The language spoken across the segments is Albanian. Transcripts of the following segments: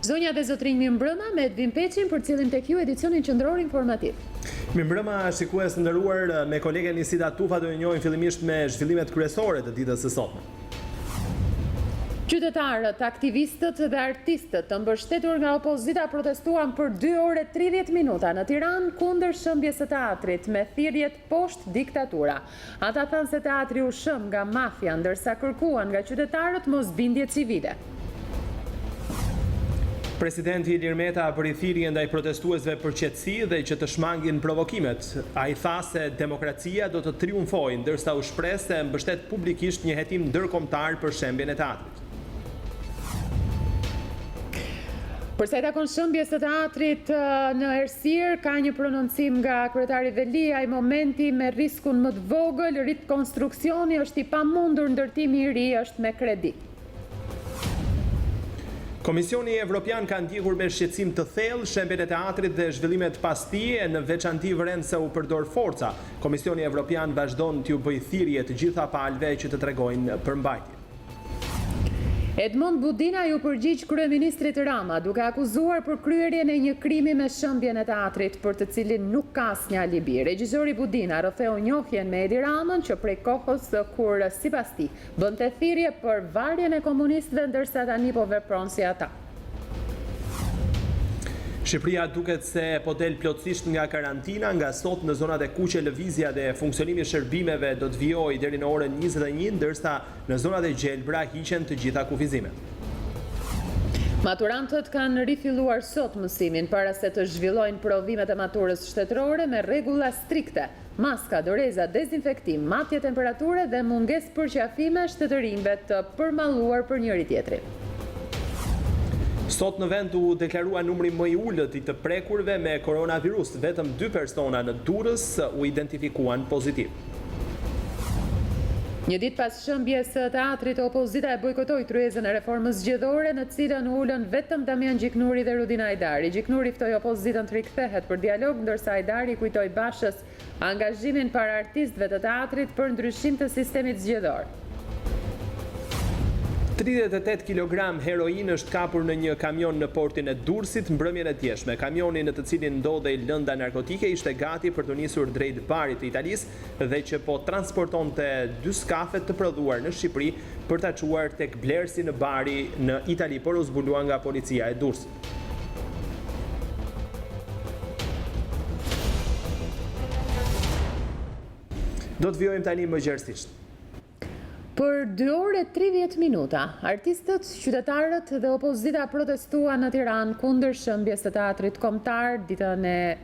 Zonja dhe zotrinj, mirëmbrëma me Edvin Peqin për cilin tek ju edicionin qendror informativ. Mirëmbrëma shikues nderuar, me kolegen Nisida Tufa do ju njohim fillimisht me zhvillimet kryesore të ditës së sotme. Qytetarët, aktivistët dhe artistët të mbështetur nga opozita protestuan për 2 orë e 30 minuta në Tiranë kundër shëmbjes së teatrit me thirrjet poshtë diktatura. Ata thanë se teatri u shëm nga mafia, ndërsa kërkuan nga qytetarët mosbindje civile. Presidenti Ilir Meta bëri thirrje ndaj protestuesve për qetësi dhe që të shmangin provokimet. Ai tha se demokracia do të triumfojë, ndërsa u shpreh se mbështet publikisht një hetim ndërkombëtar për shembjen e teatrit. Përsa i takon shëmbjes së teatrit në Errësirë, ka një prononcim nga kryetari Veli, ai momenti me riskun më të vogël, rikonstruksioni është i pamundur, ndërtimi i ri është me kredi. Komisioni Evropian ka ndjekur me shqetësim të thellë shembjen e teatrit dhe zhvillimet pas tij, në veçanti vren se u përdor forca. Komisioni Evropian vazhdon t'ju bëjë thirrje të gjitha palëve që të tregojnë përmbajtje. Edmond Budina ju përgjigj kryeministrit Rama duke akuzuar për kryerjen e një krimi me shëmbjen e teatrit për të cilin nuk ka asnjë alibi. Regjizori Budina rretheu njohjen me Edi Ramën që prej kohës kur sipas tij bënte thirrje për varjen e komunistëve ndërsa tani po vepron si ata. Shqipëria duket se po del plotësisht nga karantina, nga sot në zonat e kuqe lëvizja dhe funksionimi i shërbimeve do të vijojë deri në orën 21, ndërsa në zonat e gjelbra hiqen të gjitha kufizimet. Maturantët kanë rifilluar sot mësimin para se të zhvillojnë provimet e maturës shtetërore me rregulla strikte. Maska, doreza, dezinfektim, matje temperature dhe mungesë përqafime shtetërinjve të përmalluar për njëri tjetrin. Sot në vend u deklarua numri më i ulët i të prekurve me koronavirus. Vetëm 2 persona në Durrës u identifikuan pozitiv. Një ditë pas shëmbjes së teatrit, opozita e bojkotoi tryezën e reformës zgjedhore në cilën ulën vetëm Damian Gjiknuri dhe Rudin Hajdari. Gjiknuri ftoi opozitën të rikthehet për dialog, ndërsa Hajdari kujtoi Bashës angazhimin para artistëve të teatrit për ndryshim të sistemit zgjedhor. 38 kg heroin është kapur në një kamion në portin e Durrësit mbrëmjen e djeshme. Kamioni në të cilin ndodhej lënda narkotike ishte gati për të nisur drejt barit të Italisë dhe që po transportonte 2 skafe të prodhuar në Shqipëri për ta çuar tek blerësi në bari në Itali, por u zbulua nga policia e Durrësit. Do të vijojmë tani më gjerësisht. Për 2 orë e 30 minuta, artistët, qytetarët dhe opozita protestuan në Tiranë kundër shëmbjes së teatrit kombëtar ditën e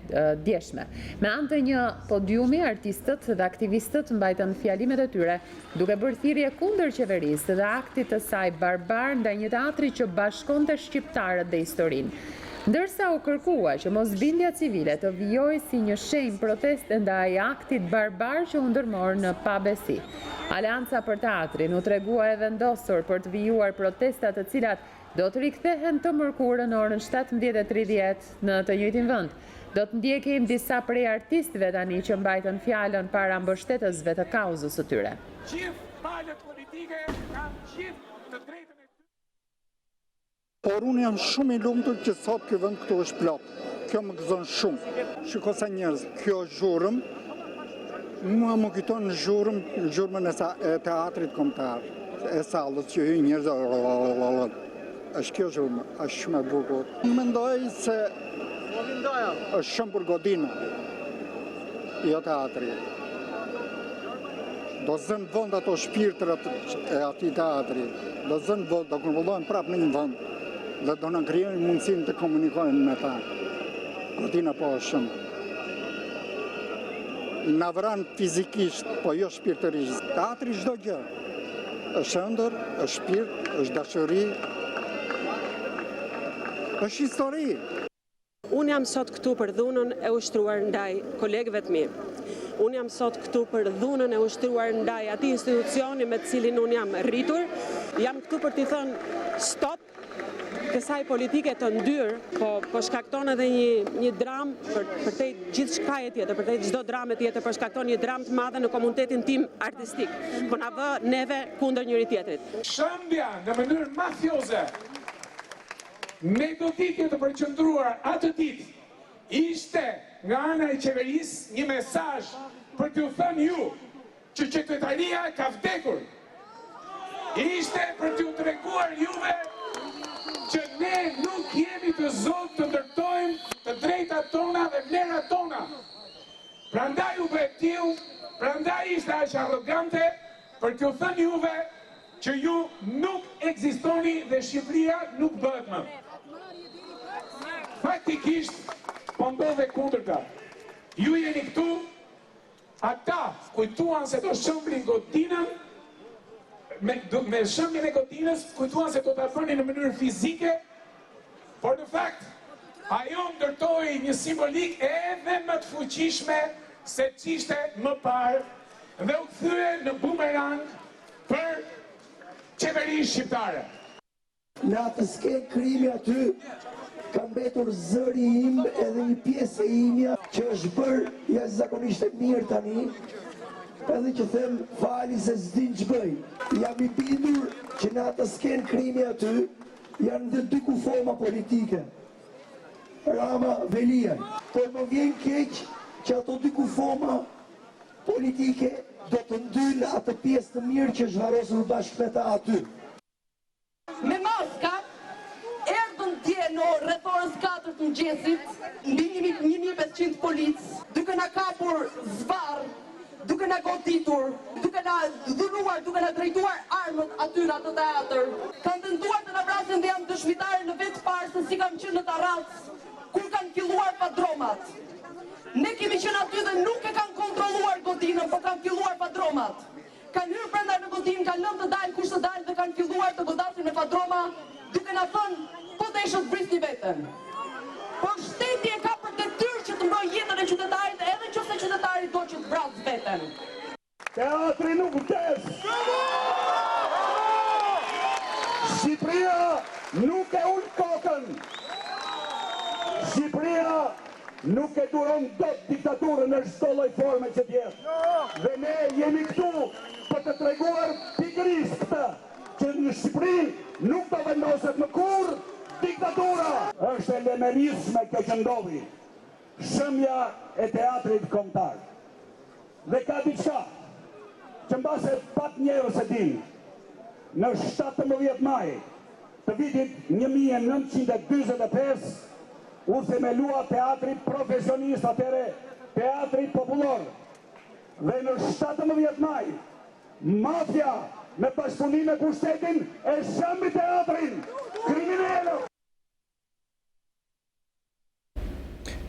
djeshme. Me anë të një podiumi, artistët dhe aktivistët mbajtën fjalimet e tyre, duke bërë thirrje kundër qeverisë dhe aktit të saj barbar ndaj një teatri që bashkonte shqiptarët dhe historinë. Ndërsa u kërkua që mosbindja civile të vijojë si një shenjë proteste ndaj aktit barbar që u ndërmor në pabesi. Aleanca për teatrin u tregua e vendosur për të vijuar protestat të cilat do të rikthehen të mërkurën në orën 17:30 në të njëjtin vend. Do të ndjekim disa prej artistëve tani që mbajtën fjalën para mbështetësve të kauzës së tyre. Gjithë palët politike kanë gjithë të drejtën. Por unë jam shumë i lumtur që sot ky vend këtu është plot. Kjo më gëzon shumë. Shiko sa njerëz, kjo zhurmë, mua më kujton zhurmën e teatrit kombëtar, e sallës që hyn njerëz. Është kjo zhurmë, është shumë e bukur. Unë mendoj se është shumë për godina, jo teatri. Do zënë vend ato shpirtrat e atij teatri. Do zënë vend, do kunvullohen prapë në një vend. Dhe do në krijojnë mundësinë të komunikojnë me ta. Godina po është shumë. Na vran fizikisht, po jo shpirtërisht. Teatri çdo gjë. Është ëndër, është shpirt, është dashuri, është histori. Unë jam sot këtu për dhunën e ushtruar ndaj kolegëve të mi. Unë jam sot këtu për dhunën e ushtruar ndaj atij institucioni me të cilin unë jam rritur. Jam këtu për t'i thënë stop kësaj politike të ndyrë, po shkakton edhe një dramë për te gjithë shkaje tjetër, për te çdo dramë tjetër, po shkakton një dramë të madhe në komunitetin tim artistik, po na vë neve kundër njëri tjetrit. Shëmbja në mënyrë mafioze Me goditje të përqendruar atë ditë ishte nga ana e qeverisë një mesazh për t'ju thënë ju që qytetaria ka vdekur. Ishte për t'ju treguar juve që ne nuk jemi të zotë të ndërtojmë të drejtat tona dhe vlerat tona. Prandaj u bëhet tillë, prandaj ishte aq arrogante për t'ju thënë juve që ju nuk ekzistoni dhe Shqipëria nuk bëhet më. Faktikisht, po ndodhe kundërta. Ju jeni këtu, ata kujtuan se do shëmbrin godinën, me shëmbjen e godinës, kujtuan se do ta bënin në mënyrë fizike, por në fakt, ajo ndërtoi një simbolik edhe më të fuqishme se ç'ishte më parë dhe u kthye në bumerang për qeverinë shqiptare. Në atë skenë krimi aty, ka mbetur zëri im edhe një pjesë e imja që është bërë jashtëzakonisht e mirë tani, edhe që them fali se s'din ç'bëj. Jam i bindur që në atë skenë krimi aty janë dhe dy kufoma politike. Rama, Velia. Por më vjen keq që ato dy kufoma politike do të ndynë atë pjesë të mirë që është varrosur bashkë me ta aty. Me maska, erdhën dje në rreth orës 4 të mëngjesit, mbi 1500 policë, duke na kapur zvarr, duke na goditur, duke na dhuruar, duke na drejtuar armët aty në atë teatër. Kanë tentuar të na vrasin dhe jam dëshmitare në vetë parë se si kam qenë në Tarrac, kur kanë filluar padromat. Ne kemi qenë aty dhe nuk e kanë kontrolluar godinën, por kanë filluar padromat. Kanë hyrë brenda në godinë, kanë lënë të dalë kush të dalë dhe kanë filluar të godasin me padroma, duke na thënë, po të ishët brisni veten. Por shteti e ka për detyrë që të mbrojë jetën e qytetarit, edhe nëse qytetari do që të vrasë veten. Teatri nuk vdes! Shqipëria nuk e ul kokën! Shqipëria nuk e duron dot diktaturën në çdo lloj forme që t'jetë. Dhe ne jemi këtu për të treguar pikërisht këtë, që në Shqipëri nuk do vendoset më kurrë diktatura. Është elementizme kjo që ndodhi. Shëmbja e teatrit kombëtar. Dhe ka diçka që mbase pat njerëz e din. Në 17 maj të vitit 1945 u themelua teatri profesionist atëre, teatri popullor. Dhe në 17 maj, mafia me bashkëpunim me pushtetin e shëmbi teatrin, kriminalë.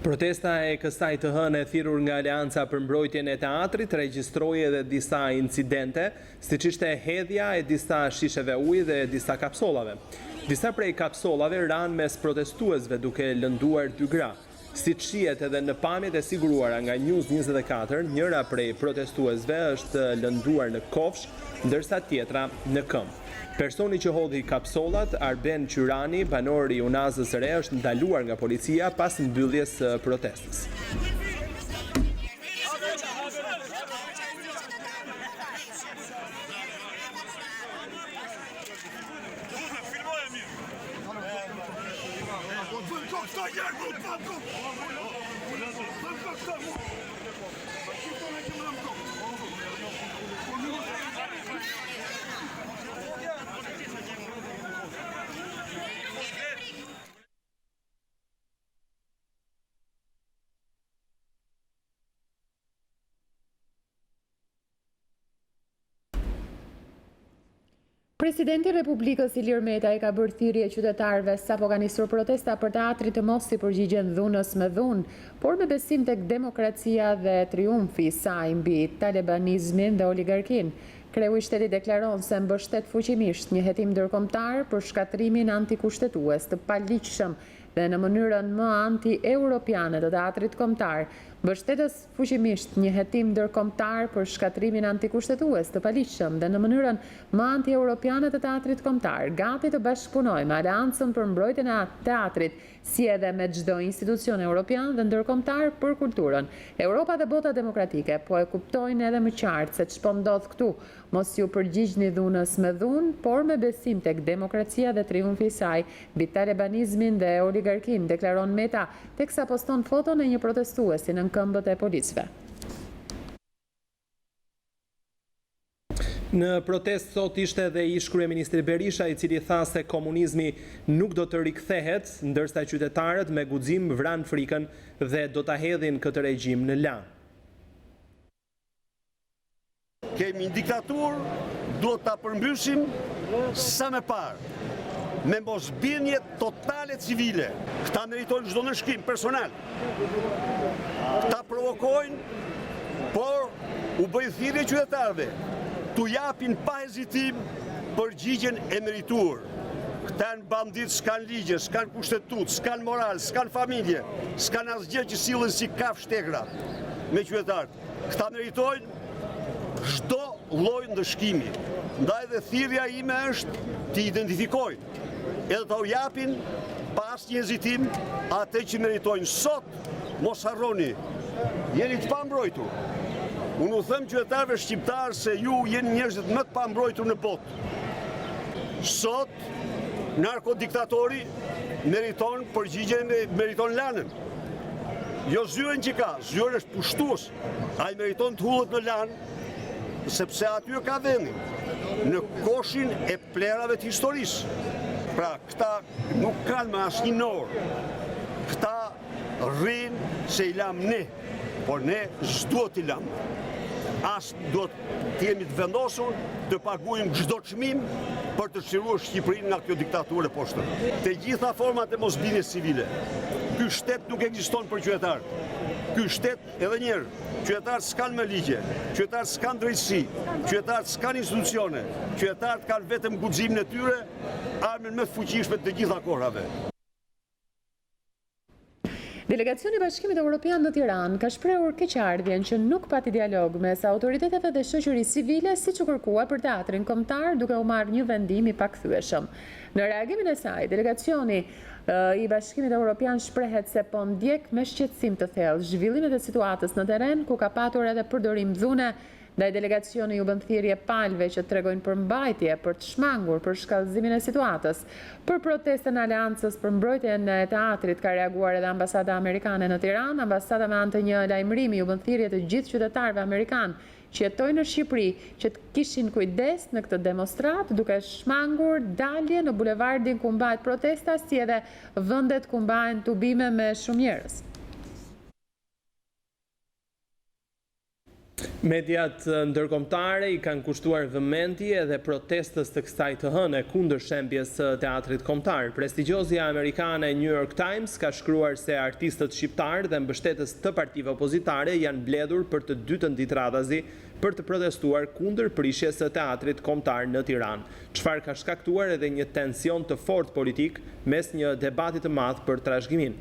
Protesta e kësaj të hënë e thirrur nga Aleanca për mbrojtjen e teatrit regjistroi edhe disa incidente, siç ishte hedhja e disa shisheve uji dhe disa kapsollave. Disa prej kapsollave ranë mes protestuesve duke lënduar 2 gra. Siç shihet edhe në pamjet e siguruara nga News24, njëra prej protestuesve është lënduar në kofsh, ndërsa tjetra në këmbë. Personi që hodhi kapsollat, Arben Qyrani, banor i Unazës së Re, është ndaluar nga policia pas mbylljes së protestës. Presidenti i Republikës Ilir Metaj ka bërë thirrje qytetarëve sapo ka nisur protesta për teatrit të mos i përgjigjen dhunës me dhunë, por me besim tek demokracia dhe triumfi i saj mbi talibanizmin dhe oligarkin. Kreu i shtetit deklaron se mbështet fuqimisht një hetim ndërkombëtar për shkatrimin antikushtetues të paligjshëm dhe në mënyrën më anti-europiane të teatrit kombëtar, mbështetës fuqimisht një hetim ndërkombëtar për shkatrimin antikushtetues të paligjshëm dhe në mënyrën më anti-europiane të teatrit kombëtar, gati të bashkëpunojë me Aleancën për mbrojtjen e teatrit, si edhe me çdo institucion europian dhe ndërkombëtar për kulturën. Europa dhe bota demokratike po e kuptojnë edhe më qartë se ç'po ndodh këtu. Mos ju përgjigjni dhunës me dhunë, por me besim tek demokracia dhe triumfi i saj, mbi talibanizmin dhe oligarkin, deklaron Meta, teksa poston foton e një protestuesi në këmbët e policëve. Në protest sot ishte dhe ish kryeministri Berisha, i cili tha se komunizmi nuk do të rikthehet, ndërsa qytetarët me guxim vranë frikën dhe do ta hedhin këtë regjim në la. Kemi një diktaturë, duhet ta përmbyshim sa më parë, me mosbindje totale civile. Këta meritojnë çdo ndëshkim personal. Këta provokojnë, por u bëj thirrje qytetarëve t'u japin pa hezitim përgjigjen e merituar. Këta janë bandit, s'kan ligje, s'kan kushtetut, s'kan moral, s'kan familje, s'kan asgjë që sillen si kafshë shtegra me qytetarët. Këta meritojnë çdo lloj ndëshkimi. Ndaj dhe thirrja ime është t'i identifikojnë edhe t'u japin pa asnjë hezitim atë që meritojnë. Sot mos harroni, jeni të pambrojtur. Unë u them qytetarëve shqiptarë se ju jeni njerëzit më të pambrojtur në botë. Sot narkodiktatori meriton përgjigjen, meriton lanën. Jo zyrën që ka, zyrën është pushtues. Ai meriton të hullet në lanë, sepse aty ka vendin, në koshin e plerave të historisë. Pra, këta nuk kanë më asnjë norë. Këta rrinë se i lam ne, por ne s'duhet t'i lam. As duhet të jemi të vendosur të paguajmë çdo çmim për të çliruar Shqipërinë nga kjo diktaturë e poshtër. Të gjitha format e mosbindjes civile. Ky shtet nuk ekziston për qytetarët. Ky shtet, edhe një herë, qytetarët s'kan më ligje, qytetarët s'kan drejtësi, qytetarët s'kan institucione, qytetarët kanë vetëm guximin e tyre, armën më të fuqishme të gjitha kohërave. Delegacioni i Bashkimit Evropian në Tiranë ka shprehur keqardhjen që nuk pati dialog mes autoriteteve dhe shoqërisë civile siç u kërkua për teatrin kombëtar, duke u marrë një vendim i pakthyeshëm. Në reagimin e saj, delegacioni i Bashkimit Evropian shprehet se po ndjek me shqetësim të thellë zhvillimet e situatës në terren, ku ka patur edhe përdorim dhune. Ndaj delegacioni u bën thirrje palëve që tregojnë përmbajtje për të shmangur për shkallëzimin e situatës. Për protestën e Aleancës për mbrojtjen e teatrit ka reaguar edhe ambasada amerikane në Tiranë. Ambasada me anë të një lajmërimi u bën thirrje të gjithë qytetarëve amerikanë që jetojnë në Shqipëri që të kishin kujdes në këtë demonstrat, duke shmangur dalje në bulevardin ku mbahet protesta, si edhe vendet ku mbahen tubime me shumë njerëz. Mediat ndërkombëtare i kanë kushtuar vëmendje edhe protestës të kësaj të hëne kundër shembjes së teatrit kombëtar. Prestigjozja amerikane New York Times ka shkruar se artistët shqiptarë dhe mbështetës të partive opozitare janë mbledhur për të dytën ditë radhazi për të protestuar kundër prishjes së teatrit kombëtar në Tiranë, çfarë ka shkaktuar edhe një tension të fortë politik mes një debati të madh për trashëgimin.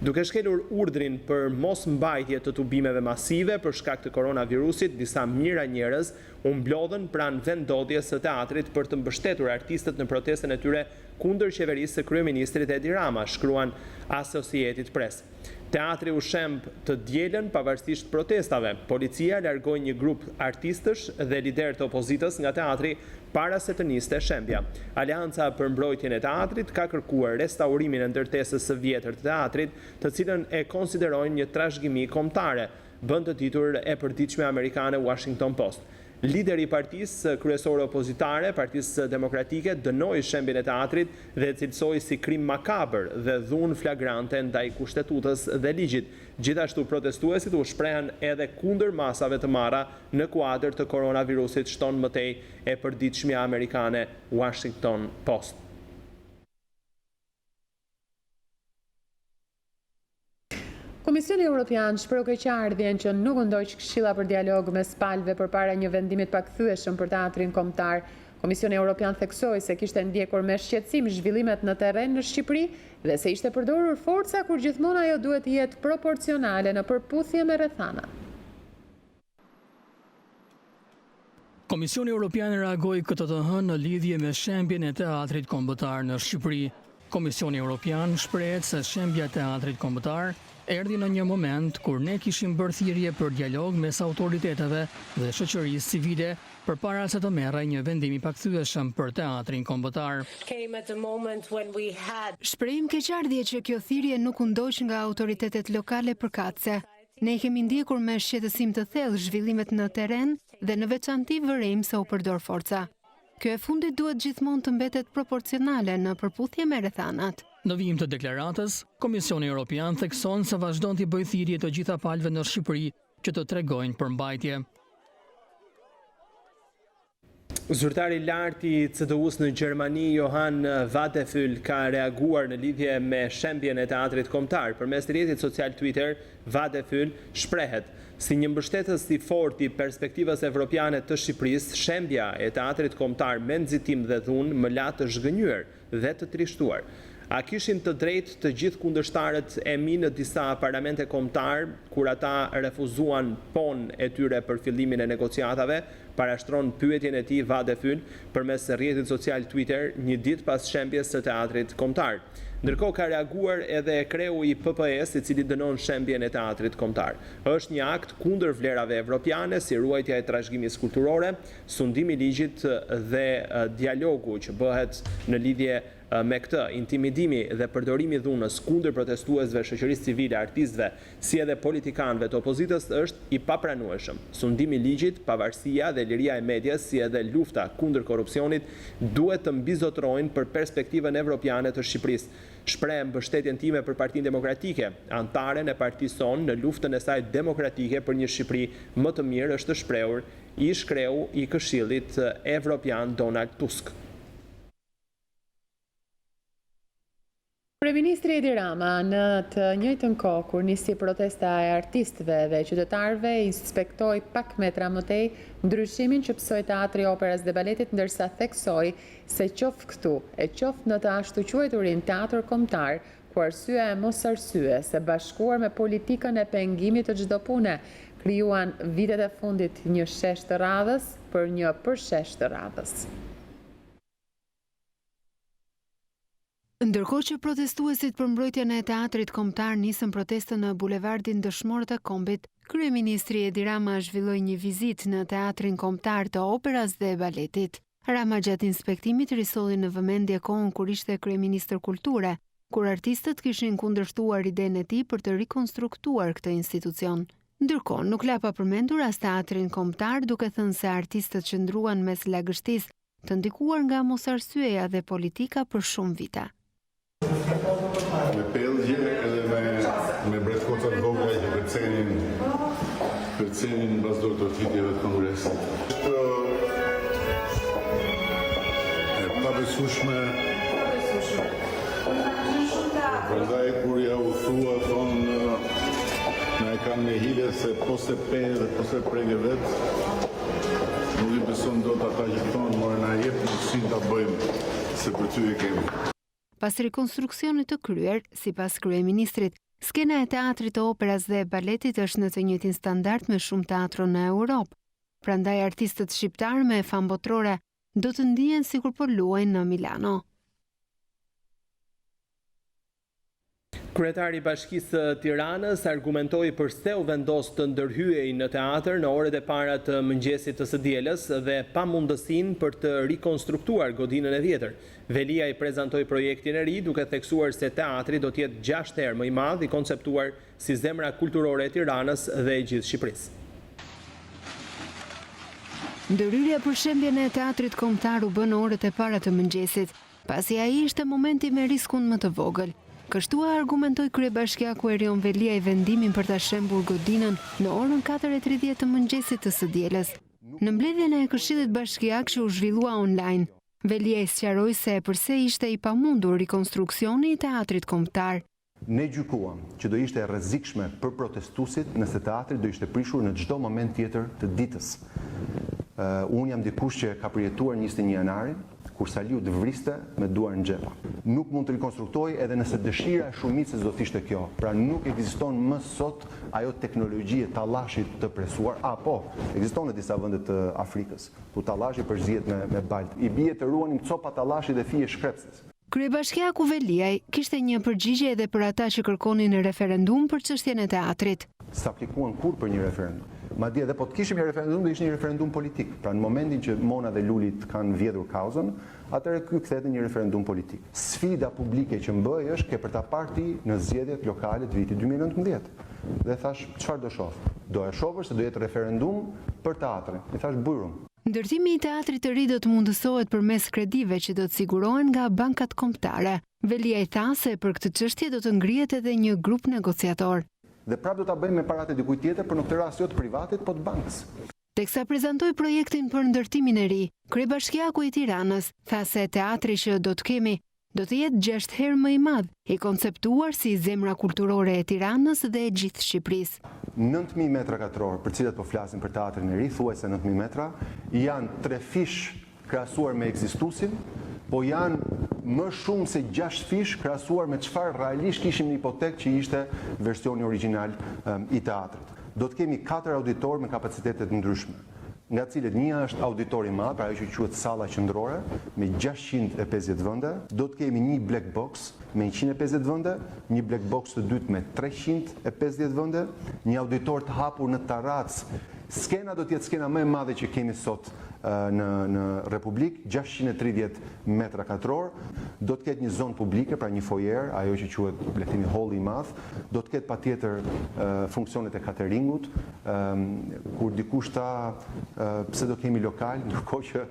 Duke shkelur urdhrin për mos mbajtje të tubimeve masive për shkak të koronavirusit, disa mijëra njerëz u mblodhën pranë vendodhjes së teatrit për të mbështetur artistët në protestën e tyre kundër qeverisë së kryeministrit Edi Rama, shkruan Associated Press. Teatri u shemb të dielën pavarësisht protestave. Policia largoi një grup artistësh dhe lider të opozitës nga teatri para se të niste shembja. Aleanca për mbrojtjen e teatrit ka kërkuar restaurimin e ndërtesës së vjetër të teatrit, të cilën e konsiderojnë një trashëgimi kombëtare, bën të ditur e përditshme amerikane Washington Post. Lideri i partisë kryesore opozitare, Partisë Demokratike, dënoi shembjen e teatrit dhe e cilësoi si krim makabër dhe dhunë flagrante ndaj kushtetutës dhe ligjit. Gjithashtu protestuesit u shprehen edhe kundër masave të marra në kuadër të koronavirusit, shton mëtej e përditshmja amerikane Washington Post. Komisioni Evropian shpreu keqardhjen që nuk u ndoq këshilla për dialog mes palëve përpara një vendimi të pakthyeshëm për teatrin kombëtar. Komisioni Evropian theksoi se kishte ndjekur me shqetësim zhvillimet në terren në Shqipëri dhe se ishte përdorur forca kur gjithmonë ajo duhet të jetë proporcionale në përputhje me rrethanat. Komisioni Evropian reagoi këtë të hënë në lidhje me shembjen e teatrit kombëtar në Shqipëri. Komisioni Evropian shprehet se shembja e teatrit kombëtar erdhi në një moment kur ne kishim bërë thirrje për dialog mes autoriteteve dhe shoqërisë civile përpara se të merrej një vendim i pakthyeshëm për teatrin kombëtar. Shprehim keqardhje që kjo thirrje nuk u ndoq nga autoritetet lokale përkatëse. Ne kemi ndjekur me shqetësim të thellë zhvillimet në terren dhe në veçanti vërejmë se u përdor forca. Kjo e fundit duhet gjithmonë të mbetet proporcionale në përputhje me rrethanat. Në vijim të deklaratës, Komisioni Evropian thekson se vazhdon t'i bëjë thirrje të gjitha palëve në Shqipëri që të tregojnë përmbajtje. Zyrtari i lartë i CDU-s në Gjermani, Johan Vadefyl, ka reaguar në lidhje me shembjen e teatrit kombëtar. Përmes rrjetit social Twitter, Vadefyl shprehet si një mbështetës i fortë i perspektivës evropiane të Shqipërisë, shembja e teatrit kombëtar me nxitim dhe dhunë më la të zhgënjur dhe të trishtuar. A kishin të drejtë të gjithë kundërshtarët e mi në disa parlamente kombëtar kur ata refuzuan ponë e tyre për fillimin e negociatave, parashtron pyetjen e tij Vadefyl përmes rrjetit social Twitter një ditë pas shembjes së teatrit kombëtar. Ndërkohë ka reaguar edhe kreu i PPS, i cili dënon shembjen e teatrit kombëtar. Është një akt kundër vlerave evropiane si ruajtja e trashëgimisë kulturore, sundimi i ligjit dhe dialogu që bëhet në lidhje me këtë, intimidimi dhe përdorimi i dhunës kundër protestuesve, shoqërisë civile, artistëve, si edhe politikanëve të opozitës është i papranueshëm. Sundimi i ligjit, pavarësia dhe liria e medias, si edhe lufta kundër korrupsionit duhet të mbizotrohen për perspektivën evropiane të Shqipërisë. Shpreh mbështetjen time për Partinë Demokratike, antaren e partisë sonë në luftën e saj demokratike për një Shqipëri më të mirë, është shprehur ish kreu i Këshillit Evropian Donald Tusk. Kryeministri Edi Rama në të njëjtën kohë kur nisi protesta e artistëve dhe qytetarëve inspektoi pak metra më tej ndryshimin që psoi Teatri Operës dhe Baletit, ndërsa theksoi se qoftë këtu e qoftë në të ashtu quajturin teatr kombëtar, ku arsyeja e mos arsye se bashkuar me politikën e pengimit të çdo pune krijuan vitet e fundit një shesh të radhës për një përshesh të radhës. Ndërkohë që protestuesit për mbrojtjen e teatrit kombëtar nisën protestën në bulevardin Dëshmorët e Kombit, kryeministri Edi Rama zhvilloi një vizitë në teatrin kombëtar të Operës dhe Baletit. Rama gjatë inspektimit risolli në vëmendje kohën kur ishte kryeministër kulture, kur artistët kishin kundërshtuar idenë e tij për të rikonstruktuar këtë institucion. Ndërkohë, nuk la pa përmendur as teatrin kombëtar, duke thënë se artistët qëndruan mes lagështisë të ndikuar nga mosarsyeja dhe politika për shumë vite. Me pellgje edhe me breskocat vogla që përcenin mbas doktorfitjeve të kongresit. E pabesueshme. Prandaj kur ja u thua thonë na e kanë me hile se po se pe dhe po se prege vet. Nuk i beson dot ata që thonë more na jep mundësinë ta bëjmë se për ty e kemi. Pas rekonstruksionit të kryer, sipas kryeministrit, skena e teatrit të Operës dhe Baletit është në të njëjtin standard me shumë teatro në Europë. Prandaj artistët shqiptar me fam botrore do të ndihen sikur po luajnë në Milano. Kryetari i Bashkisë së Tiranës argumentoi përse u vendos të ndërhyej në teatr në orët e para të mëngjesit të së dielës dhe pa mundësinë për të rikonstruktuar godinën e vjetër. Velia i prezantoi projektin e ri duke theksuar se teatri do të jetë 6 herë më i madh, i konceptuar si zemra kulturore e Tiranës dhe e gjithë Shqipërisë. Ndërhyrja për shembjen e teatrit kombëtar u bë në orët e para të mëngjesit, pasi ai ishte momenti me riskun më të vogël. Kështu argumentoi kryebashkiaku Erion Velia i vendimin për ta shembur godinën në orën 4:30 të mëngjesit të së dielës. Në mbledhjen e Këshillit Bashkiak që u zhvillua online, Velia sqaroi se përse ishte i pamundur rikonstruksioni i teatrit kombëtar. Ne gjykuam që do ishte e rrezikshme për protestuesit nëse teatri do ishte prishur në çdo moment tjetër të ditës. Unë jam dikush që ka përjetuar 21 janarin, kur Saliu të vriste me duar në xhepa. Nuk mund të rikonstruktoj edhe nëse dëshira e shumicës do të ishte kjo. Pra nuk ekziston më sot ajo teknologji e tallashit të presuar, apo ekziston në disa vende të Afrikës, ku tallashi përzihet me balt. I bie të ruanim copa tallashi dhe fije shkrepsës. Kryebashkiaku Veliaj kishte një përgjigje edhe për ata që kërkonin në referendum për çështjen e teatrit. S'aplikuan kur për një referendum. Madje edhe po të kishim një referendum, do ishte një referendum politik. Pra në momentin që Mona dhe Lulit kanë vjedhur kauzën, atëherë ky kthehet në një referendum politik. Sfida publike që më bëj është ke për ta parti në zgjedhjet lokale të vitit 2019. Dhe thash, çfarë do shoh? Do e shohësh se do jetë referendum për teatrin. I thash bujrum. Ndërtimi i teatrit të ri do të mundësohet përmes kredive që do të sigurohen nga bankat kombëtare. Veliaj tha se për këtë çështje do të ngrihet edhe një grup negociator. Dhe prapë do ta bëjmë me paratë e dikujt tjetër, por në këtë rast jo të privatit, po të bankës. Teksa prezantoi projektin për ndërtimin e ri, Kryebashkiaku i Tiranës tha se teatri që do të kemi do të jetë 6 herë më i madh, i konceptuar si zemra kulturore e Tiranës dhe e gjithë Shqipërisë. 9.000 metra katror, për cilat po flasim për teatrin e ri, thuajse 9.000 metra, janë 3 fish krahasuar me ekzistuesin, po janë më shumë se 6 fish krahasuar me çfarë realisht kishim në hipotekë që ishte versioni origjinal i teatrit. Do të kemi 4 auditor me kapacitete të ndryshme, nga cilët një është auditor i madh, pra ajo që quhet salla qendrore, me 650 vende, do të kemi një black box me 150 vende, një black box të dytë me 350 vende, një auditor të hapur në Tarac. Skena do të jetë skena më e madhe që kemi sot në Republikë, 630 metra katror, do të ketë një zonë publike, pra një foyer, ajo që quhet le të themi halli i madh, do të ketë patjetër funksionet e cateringut, kur dikush tha pse do kemi lokal, ndërkohë që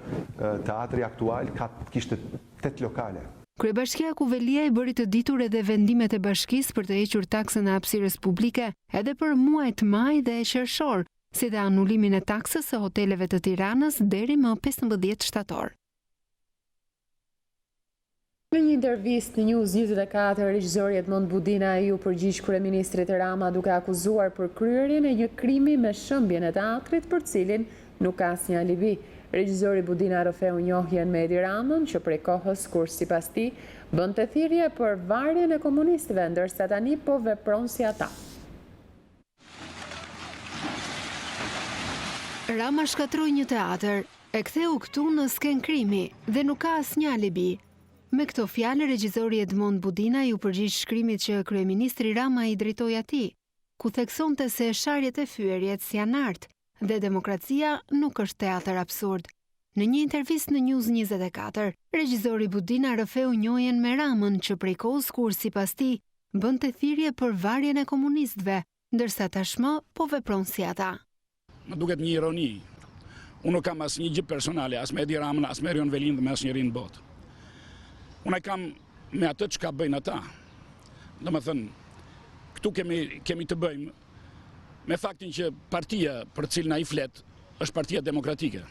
teatri aktual kishte 8 lokale. Kryebashkiaku Veliaj bëri të ditur edhe vendimet e bashkisë për të hequr taksën e hapësirës publike edhe për muajt maj dhe qershor, si dhe anulimin e taksës së hoteleve të Tiranës deri më 15 shtator. Në një intervistë në News24, regjizori Edmond Budina ju përgjigj kryeministrit Rama duke akuzuar për kryerjen e një krimi me shëmbjen e teatrit për cilin nuk ka asnjë alibi. Regjizori Budina rrëfeu njohjen me Edi Ramën që prej kohës kur sipas tij bënte thirrje për varjen e komunistëve, ndërsa tani po vepron si ata. Rama shkatroi një teatr, e ktheu këtu në sken krimi dhe nuk ka asnjë alibi. Me këto fjalë, regjizori Edmond Budina ju përgjigj shkrimit që kryeministri Rama i drejtoi atij, ku theksonte se sharjet e fyerjet janë art dhe demokracia nuk është teatr absurd. Në një intervistë në News24, regjizori Budina rrëfeu njohjen me Ramën që prej kohës kur sipas tij bënte thirrje për varjen e komunistëve, ndërsa tashmë po vepron si ata. Më duket një ironi. Unë nuk kam asnjë gjë personale, as me Edi Ramën, as me Erion Velin dhe me asnjërin në botë. Unë kam me atë që ka bëjnë ata. Domethënë, këtu kemi të bëjmë me faktin që partia për cilën ai flet është Partia Demokratike.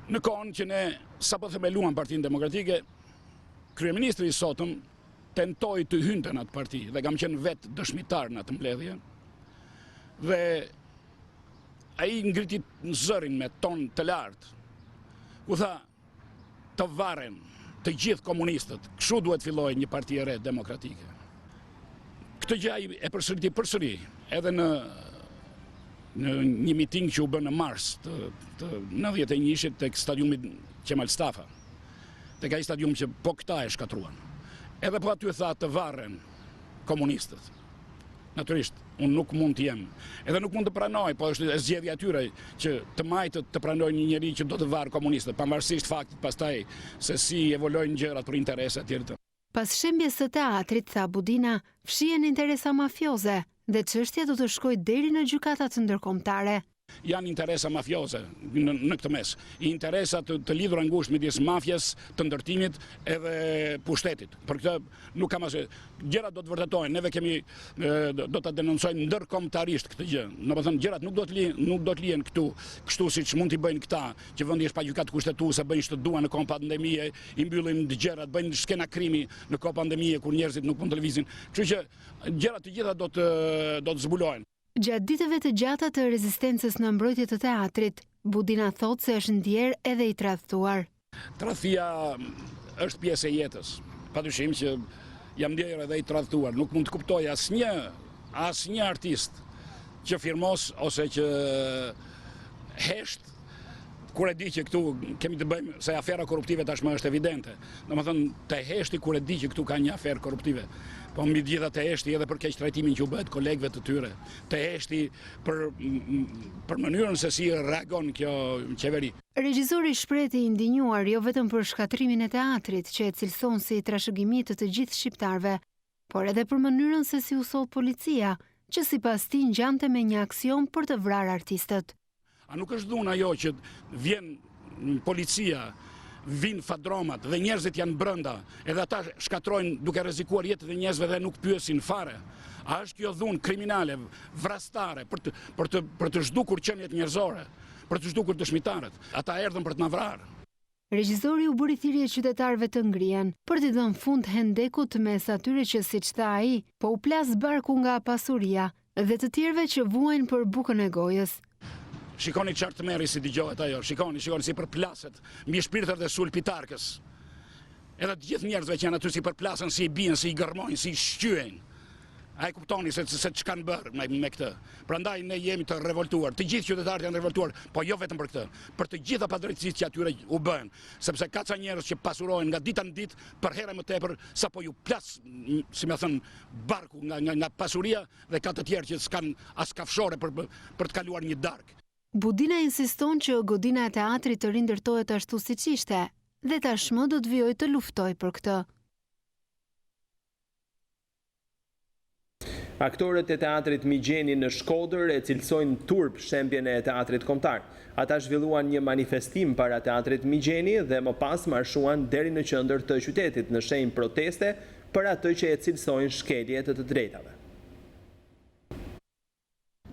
Në kohën që ne sapo themeluam Partinë Demokratike, kryeministri i sotëm tentoi të hynte në atë parti dhe kam qenë vetë dëshmitar në atë mbledhje. Dhe ai ngriti në zërin me ton të lartë, ku tha të varen të gjithë komunistët, kështu duhet fillojë një parti e re demokratike. Këtë gjë ai e përsëriti përsëri edhe në një miting që u bë në mars të 91-shit tek stadiumi Qemal Stafa, tek ai stadium që po këta e shkatruan. Edhe po aty tha të varren komunistët. Natyrisht, unë nuk mund të jem, edhe nuk mund të pranoj, po është e zgjedhja e tyre që të majtët të pranojnë një njeri që do të varë komunistët, pavarësisht faktit pastaj se si evolojnë gjërat për interese të tjera. Pas shembjes së teatrit, tha Budina, fshihen interesa mafioze dhe çështja do të shkojë deri në gjykatat ndërkombëtare. Janë interesa mafioze në këtë mes, interesa të lidhura ngushtë midis mafjes, të ndërtimit edhe pushtetit. Për këtë nuk kam asë gjërat do të vërtetohen, neve do ta denoncojmë ndërkombëtarisht këtë gjë. Domethënë gjërat nuk do të lihen këtu, kështu siç mund t'i bëjnë këta, që vendi është pa gjykat kushtetuese, bëjnë ç'të duan në kohë pandemie, i mbyllin gjërat, bëjnë skena krimi në kohë pandemie kur njerëzit nuk mund të lëvizin. Kështu që gjërat të gjitha do të zbulohen. Gjatë ditëve të gjata të rezistencës në mbrojtje të teatrit, Budina thot se është ndjer edhe i tradhtuar. Tradhtia është pjesë e jetës. Padyshim që jam ndjer edhe i tradhtuar. Nuk mund të kuptoj asnjë artist që firmos ose që hesht kur e di që këtu kemi të bëjmë se afera korruptive tashmë është evidente. Domethënë të heshti kur e di që këtu ka një aferë korruptive. Po mbi gjitha të heshti edhe për keq trajtimin që u bëhet kolegëve të tyre. Të heshti për mënyrën se si reagon kjo qeveri. Regjizori shpreh i ndinjuar jo vetëm për shkatrimin e teatrit që e cilëson si trashëgimi të gjithë shqiptarëve, por edhe për mënyrën se si u soll policia, që sipas tij ngjante me një aksion për të vrarë artistët. A nuk është dhunë ajo që vjen policia, vinë fadromat dhe njerëzit janë brenda, edhe ata shkatrojnë duke rrezikuar jetën e njerëzve dhe nuk pyesin fare. A është kjo dhunë kriminale, vrastare, për të zhdukur qeniet njerëzore, për të zhdukur dëshmitarët? Ata erdhën për të na vrarë. Regjizori u bëri thirrje qytetarëve të ngrihen për të dhënë fund hendekut mes atyre që siç tha ai, po u plas barku nga pasuria dhe të tjerëve që vuajnë për bukën e gojës. Shikoni çfarë të merri si dëgjohet ajo, shikoni si përplaset mbi shpirtrat e sulpitarkës. Edhe të gjithë njerëzve që janë aty si përplasen, si i bien, si i gërmojnë, si i shqyejnë. A e kuptoni se ç'kan bërë me këtë. Prandaj ne jemi të revoltuar. Të gjithë qytetarët janë revoltuar, po jo vetëm për këtë. Për të gjitha padrejtësitë që atyre u bën, sepse ka ca njerëz që pasurohen nga dita në ditë për herë më tepër sapo ju plas, si më thon, barku nga pasuria dhe ka të tjerë që s'kan as kafshore për të kaluar një darkë. Budina insiston që godina e teatrit të rindërtohet ashtu siç ishte dhe tashmë do të vijojë të luftoj për këtë. Aktorët e teatrit Migjeni në Shkodër e cilësojnë turp shembjen e teatrit kombëtar. Ata zhvilluan një manifestim para teatrit Migjeni dhe më pas marshuan deri në qendër të qytetit në shenjë proteste për atë që e cilësojnë shkelje të drejtave.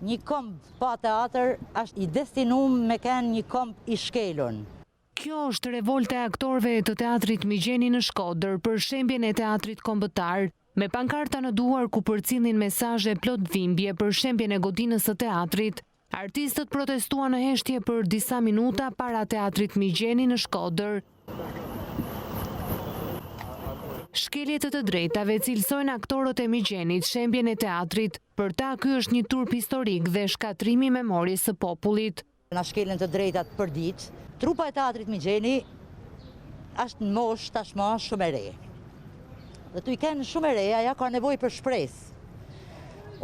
Një komb pa teatr është i destinuar me kënë një komb i shkelur. Kjo është revolta e aktorëve të teatrit Migjeni në Shkodër për shembjen e teatrit kombëtar, me pankarta në duar ku përcillin mesazhe plot dhimbje për shembjen e godinës së teatrit. Artistët protestuan në heshtje për disa minuta para teatrit Migjeni në Shkodër. Shkeljet të drejtave cilësojnë aktorët e Migjenit shembjen e teatrit, për ta ky është një turp historik dhe shkatrimi i memorisë së popullit. Na shkelën të drejtat për ditë. Trupa e teatrit Migjeni është në moshë tashmë shumë e re. Dhe tu i kenë shumë e re, aja ka nevojë për shpresë.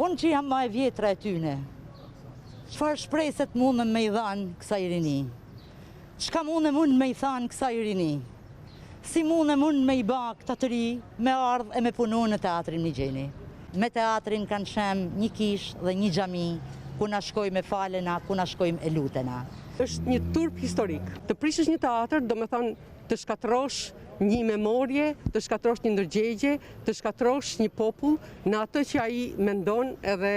Unë që jam më e vjetra e tyne, çfarë shpresët mundem me i dhanë kësaj rini? Çka mundem unë me i thanë kësaj rini? Si mundem unë me i ba këta të ri, me ardhë e me punu në teatrin Migjeni. Me teatrin kanë shem një kish dhe një xhami, ku na shkoj me falena, ku na shkojmë e lutena. Është një turp historik. Të prishësh një teatr, do me thonë të shkatrosh një memorje, të shkatrosh një ndërgjegje, të shkatrosh një popull në atë që ai mendon edhe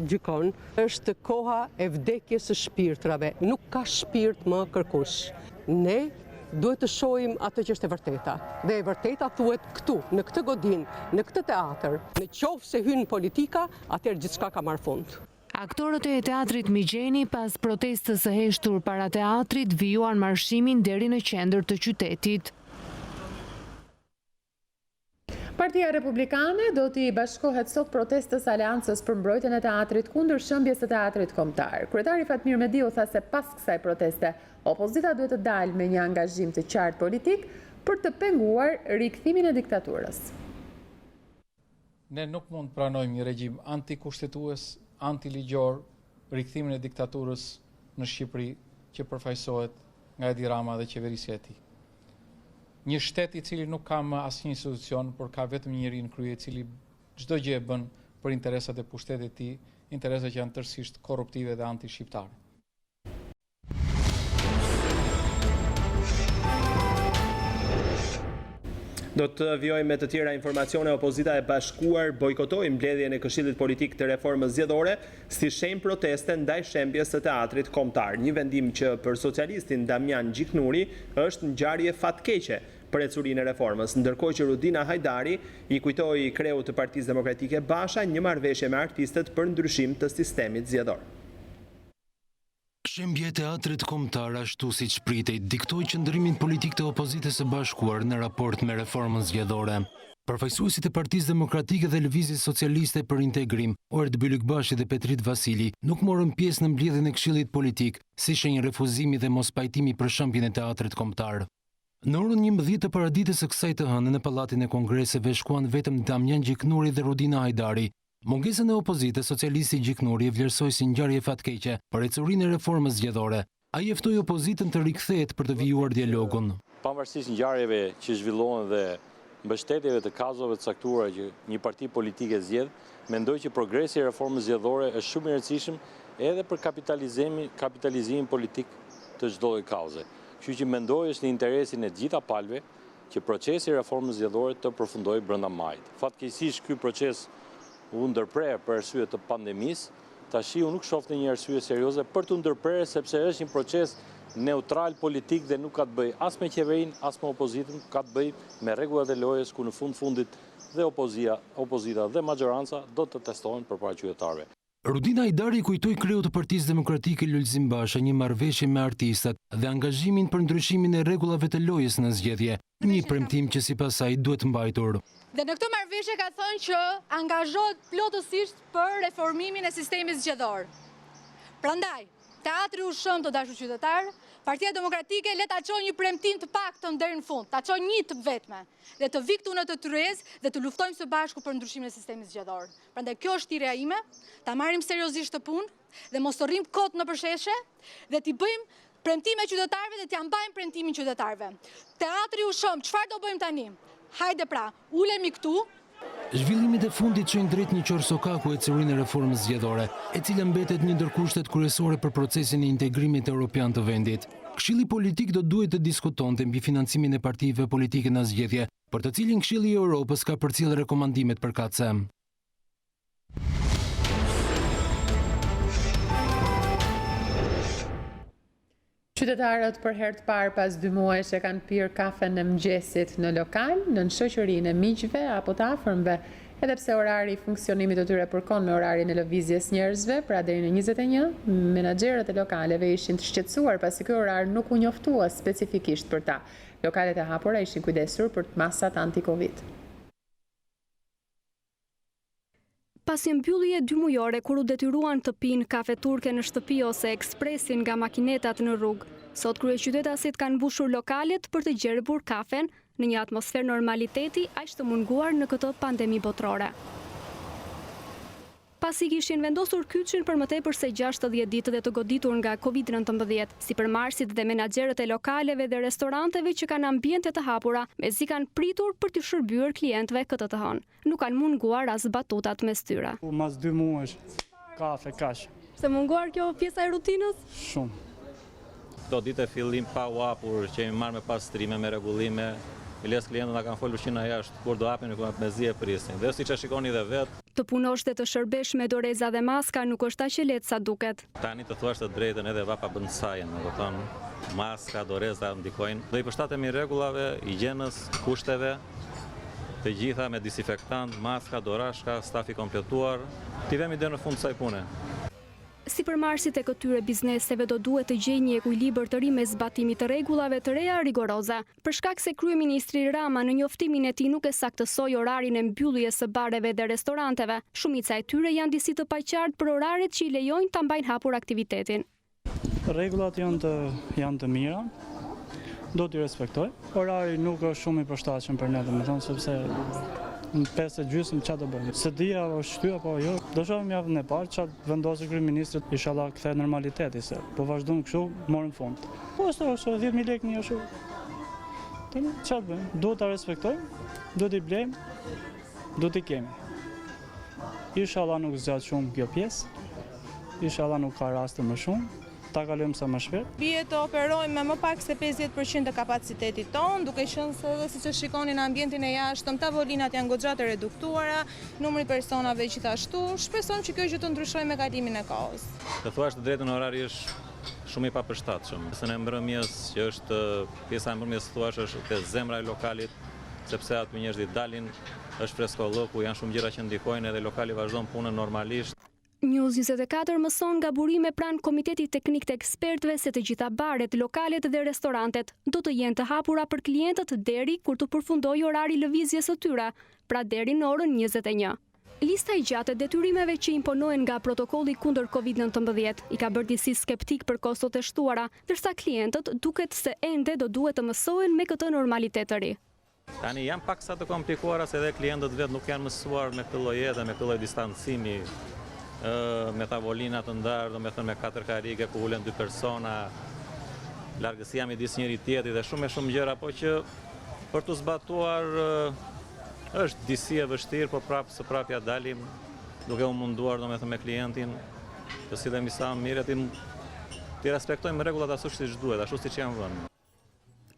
gjykon. Është koha e vdekjes së shpirtrave. Nuk ka shpirt më kërkush. Ne duhet të shohim atë që është e vërteta. Dhe e vërteta thuhet këtu, në këtë godinë, në këtë teatr. Në qoftë se hyn politika, atëherë gjithçka ka marrë fund. Aktorët e teatrit Migjeni pas protestës së heshtur para teatrit vijuan marshimin deri në qendër të qytetit. Partia Republikane do t'i bashkohet sot protestës Aleancës për mbrojtjen e teatrit kundër shëmbjes së teatrit kombëtar. Kryetari Fatmir Mediu tha se pas kësaj proteste, opozita duhet të dalë me një angazhim të qartë politik për të penguar rikthimin e diktaturës. Ne nuk mund të pranojmë një regjim antikushtetues, antiligjor, rikthimin e diktaturës në Shqipëri që përfaqësohet nga Edi Rama dhe qeverisja e tij. Një shtet i cili nuk ka më asnjë institucion, por ka vetëm një njeri në krye i cili çdo gjë e bën për interesat e pushtetit të tij, interesa që janë tërësisht korruptive dhe anti-shqiptare. Do të vjojmë me të tjera informacione. Opozita e bashkuar bojkotoi mbledhjen e Këshillit Politik të Reformës Zgjedhore si shenjë proteste ndaj shembjes së teatrit kombëtar. Një vendim që për socialistin Damian Gjiknuri është ngjarje fatkeqe për ecurinë e reformës, ndërkohë që Rudina Hajdari i kujtoi kreut të Partisë Demokratike Basha një marrëveshje me artistët për ndryshim të sistemit zgjedhor. Shembja e teatrit kombëtar ashtu siç pritej diktoi qëndrimin politik të opozitës së bashkuar në raport me reformën zgjedhore. Përfaqësuesit e Partisë Demokratike dhe Lëvizjes Socialiste për Integrim, Ord Bylykbashi dhe Petrit Vasili, nuk morën pjesë në mbledhjen e Këshillit Politik, si shenjë refuzimi dhe mospajtimi për shembjen e teatrit kombëtar. Në orën 11 të paraditës së kësaj të hënë në Pallatin e Kongreseve shkuan vetëm Damjan Gjiknuri dhe Rudina Hajdari. Mungesën e opozitës, socialisti Gjiknuri e vlerësoi si ngjarje fatkeqe për ecurinë e reformës zgjedhore. Ai ftoi opozitën të rikthehet për të vijuar dialogun. Pavarësisht ngjarjeve që zhvillohen dhe mbështetjeve të kazove të caktuara që një parti politike zgjedh, mendoj që progresi i reformës zgjedhore është shumë i rëndësishëm edhe për kapitalizimin politik të çdo lloji kauze. Kështu që mendoj është në interesin e gjitha palëve që procesi i reformës zgjedhore të përfundojë brenda majit. Fatkeqësisht ky proces u ndërprer për arsye të pandemisë, tashi unë nuk shoh një arsye serioze për të ndërprerë sepse është një proces neutral politik dhe nuk ka të bëjë as me qeverinë, as me opozitën, ka të bëjë me rregullat e lojës ku në fundit dhe opozita dhe majoranca do të testohen përpara qytetarëve. Rudina Hajdari kujtoi kreut të Partisë Demokratike Lulzim Basha një marrëveshje me artistat dhe angazhimin për ndryshimin e rregullave të lojës në zgjedhje, një premtim që sipas saj duhet mbajtur. Dhe në këtë marrëveshje ka thënë që angazhohet plotësisht për reformimin e sistemit zgjedhor. Prandaj, teatri ushqëm të dashur qytetar, Partia Demokratike le ta çojë një premtim të paktën deri në fund, ta çojë një të vetme dhe të vi këtu në të tryezë dhe të luftojmë së bashku për ndryshimin e sistemit zgjedhor. Prandaj kjo është thirrja ime, ta marrim seriozisht të punë dhe mos të rrim kot në përsheshe dhe t'i bëjmë premtime qytetarëve dhe t'ia mbajmë premtimin qytetarëve. Teatri ushqëm, çfarë do bëjmë tani? Hajde pra, ulemi këtu. Zhvillimit e fundit çojnë drejt një qorsokaku e ecurinë e reformës zgjedhore, e cila mbetet një ndër kushtet kryesore për procesin e integrimit evropian të vendit. Këshilli politik do duhet të diskutonte mbi financimin e partive politike në zgjedhje, për të cilin Këshilli i Europës ka përcjellë rekomandimet përkatëse. Qytetarët për herë të parë pas 2 muajsh e kanë pirë kafe në mëngjesit në lokal, në shoqërinë e miqve apo të afërmve, edhe pse orari i funksionimit të tyre përkon me orarin e lëvizjes njerëzve, pra deri në 21, menaxherët e lokaleve ishin të shqetësuar pasi ky orar nuk u njoftua specifikisht për ta. Lokalet e hapura ishin kujdesur për masat anti-Covid. Pasi mbyllje 2 mujore kur u detyruan të pinë kafe turke në shtëpi ose ekspresin nga makinetat në rrugë, sot kryeqytetasit kanë mbushur lokalet për të gjerbur kafen në një atmosferë normaliteti aq të munguar në këtë pandemi botërore. Pasi kishin vendosur kyçin për më tepër se 60 ditë dhe të goditur nga Covid-19, sipërmarrësit dhe menaxherët e lokaleve dhe restoranteve që kanë ambiente të hapura, mezi kanë pritur për të shërbyer klientëve këtë të hënë. Nuk kanë munguar as batutat mes tyre. Mas 2 muajsh, kafe, kaq. Se munguar kjo pjesa e rutinës? Shumë. Do ditë e fillim pa u hapur, që jemi marrë me pastrime, me rregullime. Iles klientët na kanë folur që na jashtë kur do hapin ku mezi e prisin. Dhe siç e shikoni dhe vetë, të punosh dhe të shërbesh me doreza dhe maska nuk është aq e lehtë sa duket. Tani të thuash të drejtën edhe vapa bën sajën, do të thonë maska, doreza ndikojnë. Do i përshtatemi rregullave, higjienës, kushteve, të gjitha me disinfektant, maska, dorashka, stafi kompletuar. Ti vemi deri në fund kësaj pune. Sipërmarrësit e këtyre bizneseve do duhet të gjejnë një ekuilibër të ri mes zbatimit të rregullave të reja rigoroze. Për shkak se kryeministri Rama në njoftimin e tij nuk e saktësoi orarin e mbylljes së bareve dhe restoranteve, shumica e tyre janë disi të paqartë për oraret që i lejojnë ta mbajnë hapur aktivitetin. Rregullat janë të mira. Do t'i respektoj. Orari nuk është shumë i përshtatshëm për ne, domethënë sepse në 5:30 çfarë do bëjmë? Se dia është shty apo jo? Do shohim javën e parë çfarë vendosë kryeministri, inshallah kthej normaliteti se po vazhdojmë kështu, morëm fund. Po është 10.000 lekë një ashtu. Tani çfarë bëjmë? Duhet ta respektojmë, duhet i blejmë, duhet i kemi. Inshallah nuk zgjat shumë kjo pjesë. Inshallah nuk ka raste më shumë. Ta kalojmë sa më shpejt. Bie të operojmë me më pak se 50% të kapacitetit tonë, duke qenë se edhe siç e shikoni në ambientin e jashtëm, tavolinat janë goxha të reduktuara, numri personave gjithashtu. Shpresojmë që kjo gjë të ndryshojë me kalimin e kohës. Të thuash të drejtën, orari është shumë i papërshtatshëm. Se në mbrëmjes, që është pjesa e mbrëmjes, thuash është te zemra e lokalit, sepse aty njerëzit dalin, është freskollë ku janë shumë gjëra që ndikojnë edhe lokali vazhdon punën normalisht. News24 mëson nga burime pranë Komitetit Teknik të Ekspertëve se të gjitha baret, lokalet dhe restorantet do të jenë të hapura për klientët deri kur të përfundojë orari lëvizjes së tyre, pra deri në orën 21. Lista i gjatë e detyrimeve që imponohen nga protokolli kundër Covid-19 i ka bërë disi skeptik për kostot e shtuara, ndërsa klientët duket se ende do duhet të mësohen me këtë normalitet të ri. Tani janë pak sa të komplikuara se edhe klientët vetë nuk janë mësuar me këtë lloj jete, me këtë lloj distancimi, me tavolina të ndarë, do me thënë me 4 karige ku ulen 2 persona, largësia midis njëri tjetrit dhe shumë gjëra, po që për të zbatuar është disi e vështirë, po së prapë ja dalim duke u munduar, do me thënë me klientin, të sillemi sa më mirë, ti respektojmë rregullat ashtu siç duhet, ashtu siç janë vënë.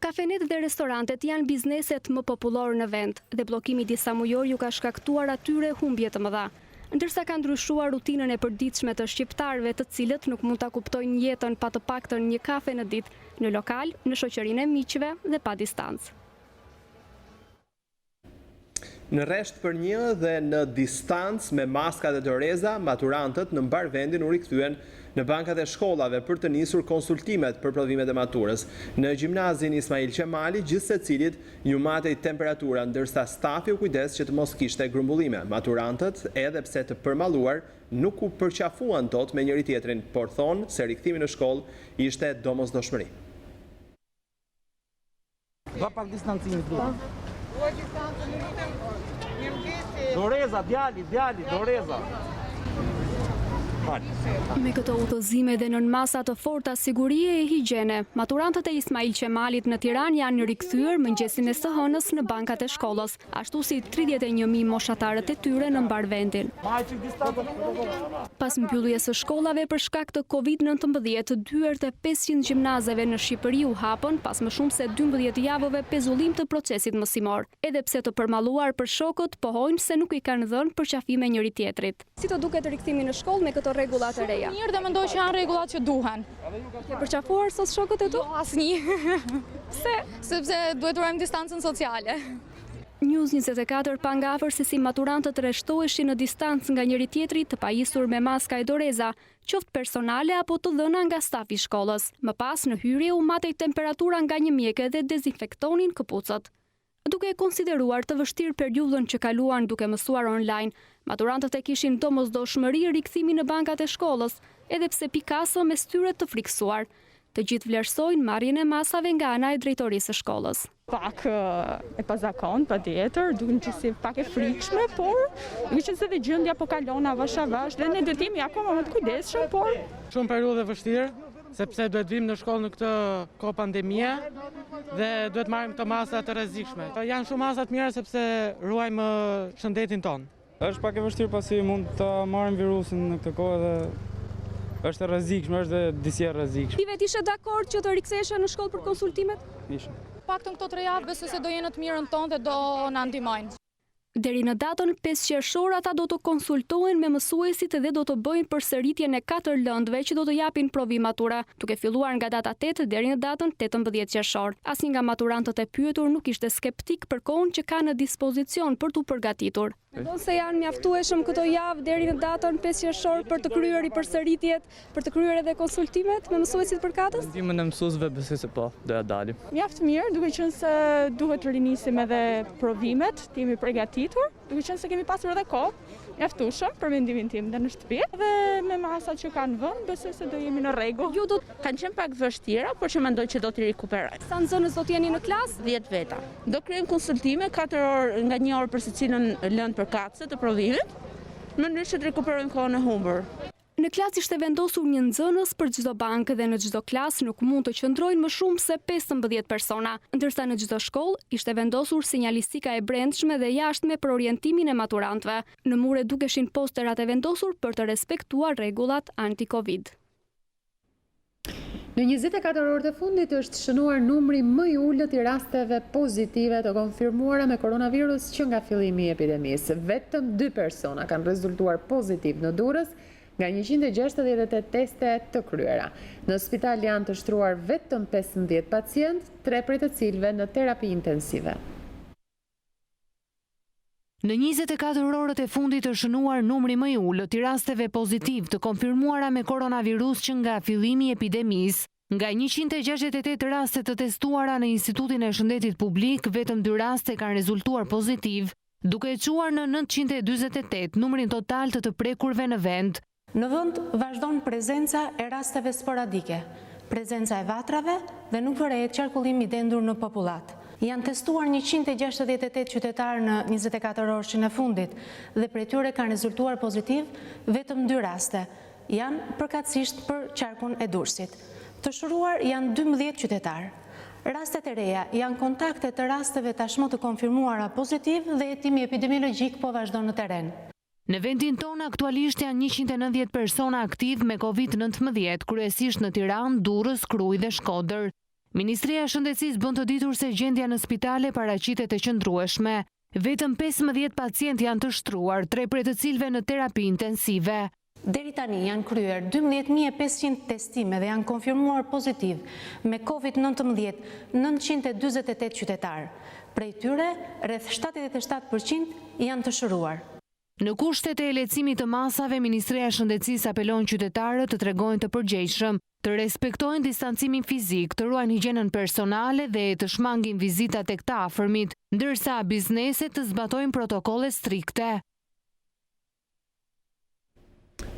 Kafenet dhe restorantet janë bizneset më popullore në vend dhe bllokimi disa mujor ju ka shkaktuar atyre humbje të mëdha. Ndërsa ka ndryshuar rutinën e përditshme të shqiptarëve të cilët nuk mund ta kuptojnë jetën pa të paktën një kafe në ditë, në lokal, në shoqërinë e miqve dhe pa distancë. Në rresht për një dhe në distancë me maska dhe doreza, maturantët në mbar vendin u rikthyen në bankat e shkollave për të nisur konsultimet për provimet e maturës. Në gjimnazin Ismail Qemali, gjithsecilit ju matej temperatura, ndërsa stafi u kujdes që të mos kishte grumbullime. Maturantët, edhe pse të përmalluar, nuk u përqafuan dot me njëri tjetrin, por thonë se rikthimi në shkollë ishte domosdoshmëri. Va pak distancimi këtu. Doreza, djali, doreza. Me këto udhëzime dhe nën masa të forta sigurie e higjiene, maturantët e Ismail Qemalit në Tiranë janë rikthyer mëngjesin e së hënës në bankat e shkollës, ashtu si 31.000 moshatarët e tyre në mbar vendin. Pas mbylljes së shkollave për shkak të Covid-19, dyert e 500 gjimnazeve në Shqipëri u hapën pas më shumë se 12 javëve pezullim të procesit mësimor. Edhe pse të përmalluar për shokët pohojnë se nuk i kanë dhënë përqafime njëri tjetrit. Si të duket rikthimi në shkollë me këto rregullat e reja? Mirë dhe mendoj që janë rregullat që duhen. Ke përqafuar sot shokët e tu? Asnjë. Pse? Sepse duhet të ruajmë distancën sociale. News24 pa nga afër se si maturantët rreshtoheshin në distancë nga njëri tjetri të pajisur me maska e doreza, qoftë personale apo të dhëna nga stafi i shkollës. Më pas në hyrje u matej temperatura nga një mjeke dhe dezinfektonin këpucët. Duke e konsideruar të vështirë periudhën që kaluan duke mësuar online, maturantët e kishin domosdoshmëri rikthimin në bankat e shkollës, edhe pse pikasë mes tyre të friksuar. Të gjithë vlerësojnë marrjen e masave nga ana e drejtorisë së shkollës. Pak e pazakon, patjetër, duken që si pak e frikshme, por duke që se dhe gjendja po kalon avash dhe ne do të jemi akoma më të kujdesshëm, por shumë periudhë vështirë, sepse duhet vim në shkollë në këtë kohë pandemie dhe duhet marrim këto masa të rrezikshme. Janë shumë masa të mira sepse ruajmë shëndetin tonë. Është pak e vështirë pasi mund të marrim virusin në këtë kohë dhe është rrezikshme, është dhe disi e rrezikshme. Ti vetë ishe dakord që të riksesha në shkollë për konsultimet? Ishim. Paktën këto 3 javë besoj se do jenë të mirën tonë dhe do na ndihmojnë. Deri në datën 5 qershor ata do të konsultohen me mësuesit dhe do të bëjnë përsëritjen e 4 lëndëve që do të japin provi matura, duke filluar nga data 8 deri në datën 18 qershor. Asnjë nga maturantët e pyetur nuk ishte skeptik për kohën që ka në dispozicion për t'u përgatitur. Mendon se janë mjaftueshëm këto javë deri në datën 5 qershor për të kryer përsëritjet, për të kryer edhe konsultimet me mësuesit përkatës? Ndihmën e mësuesve besoj se po, do ja dalim. Mjaft mirë, duke qenë se duhet të rinisim edhe provimet, të jemi përgatitur, duke qenë se kemi pasur edhe kohë mjaftueshëm për mendimin tim dhe në shtëpi. Dhe me masat që kanë vënë, besoj se do jemi në rregull. Ju kanë qenë pak vështira, por që mendoj që do t'i rikuperojmë. Sa nxënës do t'jeni në klasë? 10 veta. Do kryejmë konsultime 4 orë nga 1 orë për secilën lëndë përkatëse të provimit, në mënyrë që të rikuperojmë kohën e humbur. Në klasë ishte vendosur një nxënës për çdo bankë dhe në çdo klasë nuk mund të qëndrojnë më shumë se 15 persona, ndërsa në çdo shkollë ishte vendosur sinjalistika e brendshme dhe jashtme për orientimin e maturantëve. Në mure dukeshin posterat e vendosur për të respektuar rregullat anti-Covid. Në 24 orët e fundit është shënuar numri më i ulët i rasteve pozitive të konfirmuara me koronavirus që nga fillimi i epidemisë. Vetëm 2 persona kanë rezultuar pozitiv në Durrës nga 168 teste të kryera. Në spital janë të shtruar vetëm 15 pacient, 3 prej të cilëve në terapi intensive. Në 24 orët e fundit të shënuar numri më i ulët i rasteve pozitiv të konfirmuara me koronavirus që nga fillimi i epidemisë. Nga 168 raste të testuara në Institutin e Shëndetit Publik, vetëm 2 raste kanë rezultuar pozitiv, duke e quar në 948 numrin total të prekurve në vend. Në vend vazhdon prezenca e rasteve sporadike, prezenca e vatrave dhe nuk vërehet qarkullim i dendur në popullat. Janë testuar 168 qytetarë në 24 orëshin e fundit dhe prej tyre kanë rezultuar pozitiv vetëm 2 raste. Janë përkatësisht për qarkun e Durrësit. Të shëruar janë 12 qytetarë. Rastet e reja janë kontakte të rasteve tashmë të konfirmuara pozitiv dhe hetimi epidemiologjik po vazhdon në teren. Në vendin tonë aktualisht janë 190 persona aktiv me COVID-19, kryesisht në Tiranë, Durrës, Krujë dhe Shkodër. Ministria e Shëndetësisë bën të ditur se gjendja në spitale paraqitet e qëndrueshme. Vetëm 15 pacient janë të shtruar, 3 prej të cilëve në terapi intensive. Deri tani janë kryer 12.500 testime dhe janë konfirmuar pozitiv me COVID-19 928 qytetarë. Prej tyre, rreth 77% janë të shëruar. Në kushtet e lehtësimit të masave, Ministria e Shëndetësisë apelon qytetarët të tregojnë të përgjegjshëm, të respektojnë distancimin fizik, të ruajnë higjienën personale dhe të shmangin vizitat tek të afërmit, ndërsa bizneset të zbatojnë protokolle strikte.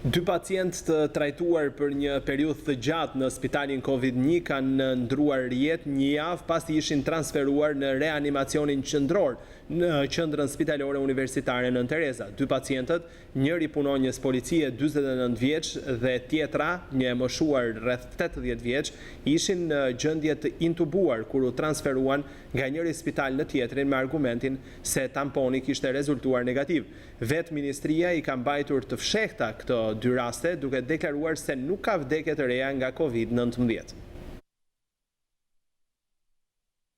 2 pacientë të trajtuar për një periudhë të gjatë në spitalin COVID-1 kanë ndruar jetë një javë pas të ishin transferuar në reanimacionin qendror në qendrën spitalore universitare Nën Tereza. 2 pacientët, njëri punonjës policie 49 vjeç dhe tjetra, një e moshuar rreth 80 vjeç, ishin në gjendje të intubuar kur u transferuan nga njëri spital në tjetrin me argumentin se tamponi kishte rezultuar negativ. Vetë ministria i ka mbajtur të fshehta këto 2 raste, duke deklaruar se nuk ka vdekje të reja nga COVID-19.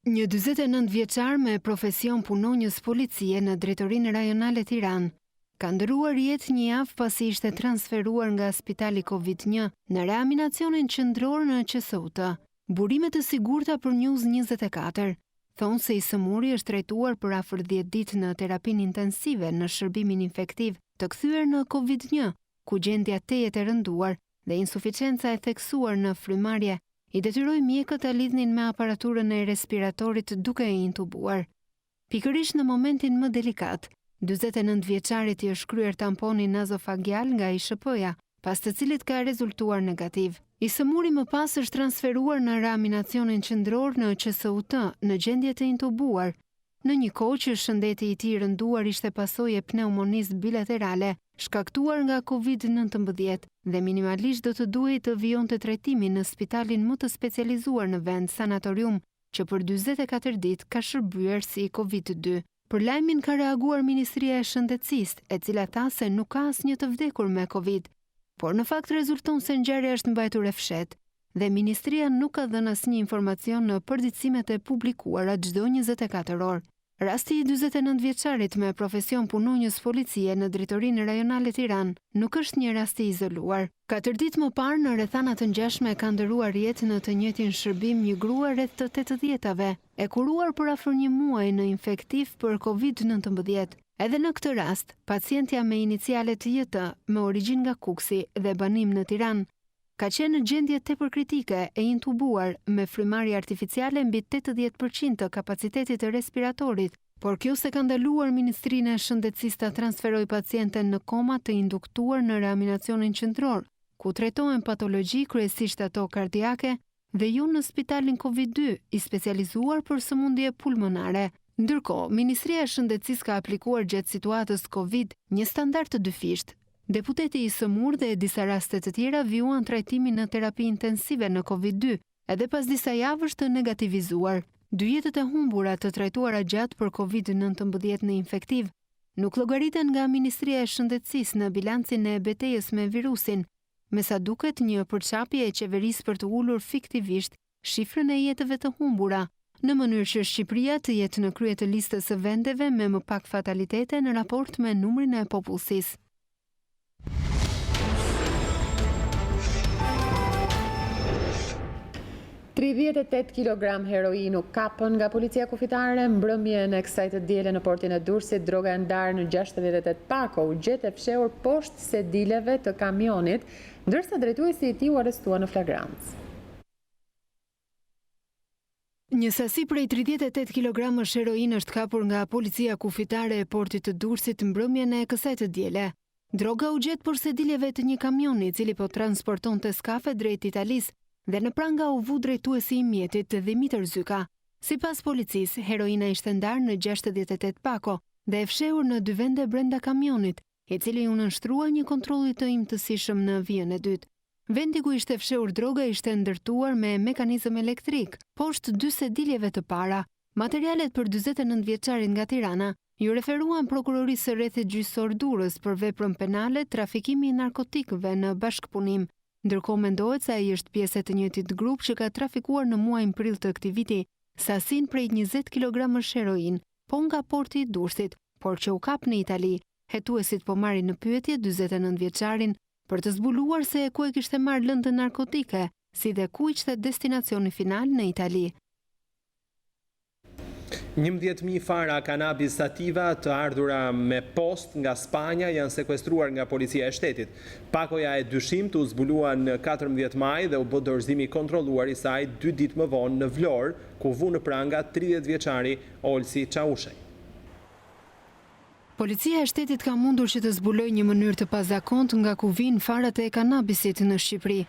Një 49 vjeçar me profesion punonjës policie në drejtorinë rajonale Tiranë ka ndëruar jetë një javë pasi ishte transferuar nga spitali COVID-1 në reanimacionin qendror në QSUT. Burimet të sigurta për News24 thonë se i sëmuri është trajtuar për afër 10 ditë në terapinë intensive në shërbimin infektiv të kthyer në COVID-1, ku gjendja tejet e rënduar dhe insuficienca e theksuar në frymarrje i detyroi mjekët të lidhnin me aparaturën e respiratorit duke e intubuar. Pikërisht në momentin më delikat, 49 vjeçarit i është kryer tamponi nazofagial nga ISHP-ja, pas të cilit ka rezultuar negativ. I sëmuri më pas është transferuar në reanimacionin qendror në QSUT në gjendje të intubuar, në një kohë që shëndeti i tij rënduar ishte pasojë e pneumonisë bilaterale shkaktuar nga COVID-19 dhe minimalisht do të duhej të vijonte trajtimin në spitalin më të specializuar në vend, sanatorium, që për 44 ditë ka shërbyer si COVID-2. Për lajmin ka reaguar Ministria e Shëndetësisë, e cila tha se nuk ka asnjë të vdekur me COVID, por në fakt rezulton se ngjarja është mbajtur e fshehtë dhe Ministria nuk ka dhënë asnjë informacion në përditësimet e publikuara çdo 24 orë. Rasti i 49 vjeçarit me profesion punonjës policie në drejtorinë rajonale Tiranë nuk është një rast i izoluar. 4 ditë më parë në rrethana të ngjashme ka ndëruar jetë në të njëjtin shërbim një grua rreth të 80-tave, e kuruar për afër një muaji në infektiv për COVID-19. Edhe në këtë rast, pacientja me inicialet JT me origjinë nga Kuksi dhe banim në Tiranë ka qenë në gjendje tepër kritike e intubuar me frymarrje artificiale mbi 80% të kapacitetit të respiratorit, por kjo se ka ndaluar Ministrinë e Shëndetësisë ta transferojë pacienten në koma të induktuar në reanimacionin qendror, ku trajtohen patologji kryesisht ato kardiake dhe jo në spitalin COVID-2 i specializuar për sëmundje pulmonare. Ndërkohë, Ministria e Shëndetësisë ka aplikuar gjatë situatës COVID një standard të dyfisht. Deputeti i sëmur dhe disa raste të tjera vijuan trajtimin në terapi intensive në COVID-2, edhe pas disa javësh të negativizuar. 2 jetët e humbura të trajtuara gjatë për COVID-19 në infektiv nuk llogariten nga Ministria e Shëndetësisë në bilancin e betejës me virusin, me sa duket një përçapje e qeverisë për të ulur fiktivisht shifrën e jetëve të humbura, në mënyrë që Shqipëria të jetë në krye të listës së vendeve me më pak fatalitete në raport me numrin e popullsisë. 38 kg heroin u kapën nga policia kufitare. Mbrëmjen e kësaj të diele në portin e Durrësit, droga e ndarë në 68 pako u gjet e fshehur poshtë sedileve të kamionit, ndërsa drejtuesi i tij u arrestua në flagrancë. Një sasi prej 38 kg heroin është kapur nga policia kufitare e portit të Durrësit mbrëmjen e kësaj të diele. Droga u gjet për sediljeve të një kamioni i cili po transportonte skafe drejt Italisë dhe në pranga u vu drejtuesi i mjetit Dimitër Zyka. Sipas policisë, heroina ishte ndarë në 68 pako dhe e fshehur në 2 vende brenda kamionit, i cili u nënshtrua një kontrolli të imtësishëm në vijën e dytë. Vendi ku ishte fshehur droga ishte ndërtuar me mekanizëm elektrik, poshtë 2 sediljeve të para. Materialet për 49 vjeçarin nga Tirana ju referuan prokurorisë së rrethit gjyqësor Durrës për veprën penale trafikimi i narkotikëve në bashkëpunim. Ndërkohë mendohet se ai është pjesë e të njëjtit grup që ka trafikuar në muajin prill të këtij viti sasin prej 20 kg heroin, po nga porti i Durrësit, por që u kap në Itali. Hetuesit po marrin në pyetje 49 vjeçarin për të zbuluar se ku e kishte marrë lëndë narkotike, si dhe ku ishte destinacioni final në Itali. 11.000 fara kanabis sativa të ardhura me post nga Spanja janë sekuestruar nga policia e shtetit. Pakoja e dyshimit u zbulua në 14 maj dhe u bë dorëzimi kontrolluar i saj 2 ditë më vonë në Vlorë, ku vu në pranga 30 vjeçari Olsi Çaushaj. Policia e shtetit ka mundur që të zbulojë një mënyrë të pazakontë nga ku vijnë farat e kanabisit në Shqipëri.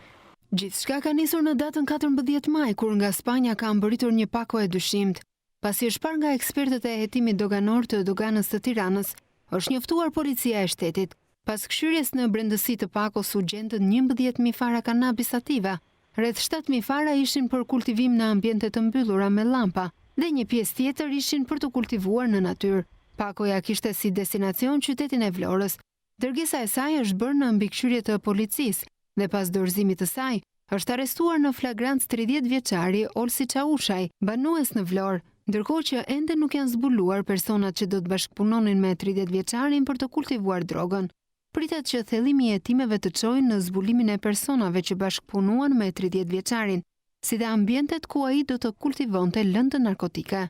Gjithçka ka nisur në datën 14 maj, kur nga Spanja ka mbërritur një pako e dyshimt. Pasi është parë nga ekspertët e hetimit doganor të doganës të Tiranës, është njoftuar policia e shtetit. Pas këshyrjes në brendësi të pakos u gjendën 11.000 fara kanabis sativa. Rreth 7.000 fara ishin për kultivim në ambiente të mbyllura me lampa dhe një pjesë tjetër ishin për të kultivuar në natyrë. Pakoja kishte si destinacion qytetin e Vlorës. Dërgesa e saj është bërë në mbikëqyrje të policisë dhe pas dorëzimit të saj është arrestuar në flagrancë 30 vjeçari Olsi Çaushaj, banues në Vlorë. Ndërkohë që ende nuk janë zbuluar personat që do të bashkëpunonin me 30 vjeçarin për të kultivuar drogën. Pritet që thellimi i hetimeve të çojë në zbulimin e personave që bashkëpunuan me 30 vjeçarin, si dhe ambientet ku ai do të kultivonte lëndë narkotike.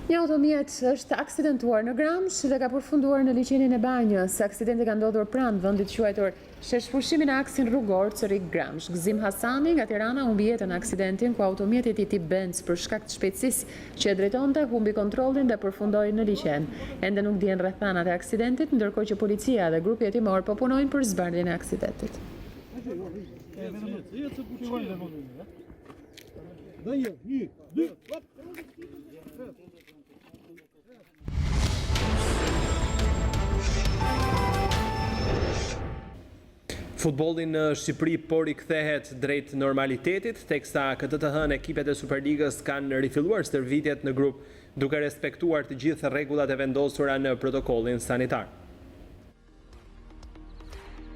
Një automjet është aksidentuar në Gramsh dhe ka përfunduar në liçenin e banjës. Aksidenti ka ndodhur pranë vendit quajtur Sheshpushimin e aksin rrugor Cërik Gramsh. Gzim Hasani nga Tirana humbi jetën në aksidentin ku automjeti i tip Benz për shkak të shpejtësisë që e drejtonte humbi kontrollin dhe përfundoi në liçen. Ende nuk dihen rrethanat e aksidentit, ndërkohë që policia dhe grupi hetimor po punojnë për zbardhjen e aksidentit. Futbolli në Shqipëri po rikthehet drejt normalitetit, teksa këtë të hënë ekipet e Superligës kanë rifilluar stërvitjet në grup duke respektuar të gjithë rregullat e vendosura në protokollin sanitar.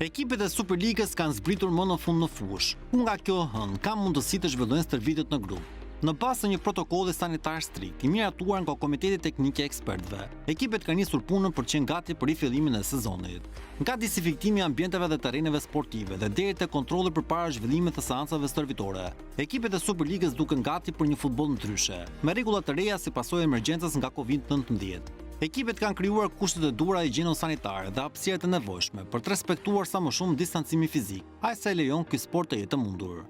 Ekipet e Superligës kanë zbritur më në fund në fush, ku nga kjo hënë ka mundësi të zhvillojnë stërvitjet në grup. Në bazë të një protokolli sanitar strikt, i miratuar nga Komiteti Teknik e Ekspertëve, ekipet kanë nisur punën për të qenë gati për rifillimin e sezonit. Nga dezinfiktimi i ambienteve dhe terreneve sportive dhe deri te kontrolli përpara zhvillimit të seancave stërvitore, ekipet e Superligës duken gati për një futboll ndryshe, me rregulla të reja si pasojë e emergjencës nga Covid-19. Ekipet kanë krijuar kushtet e duhura higjieno-sanitare dhe hapësirat e nevojshme për të respektuar sa më shumë distancimin fizik, aq sa e lejon ky sport të jetë mundur.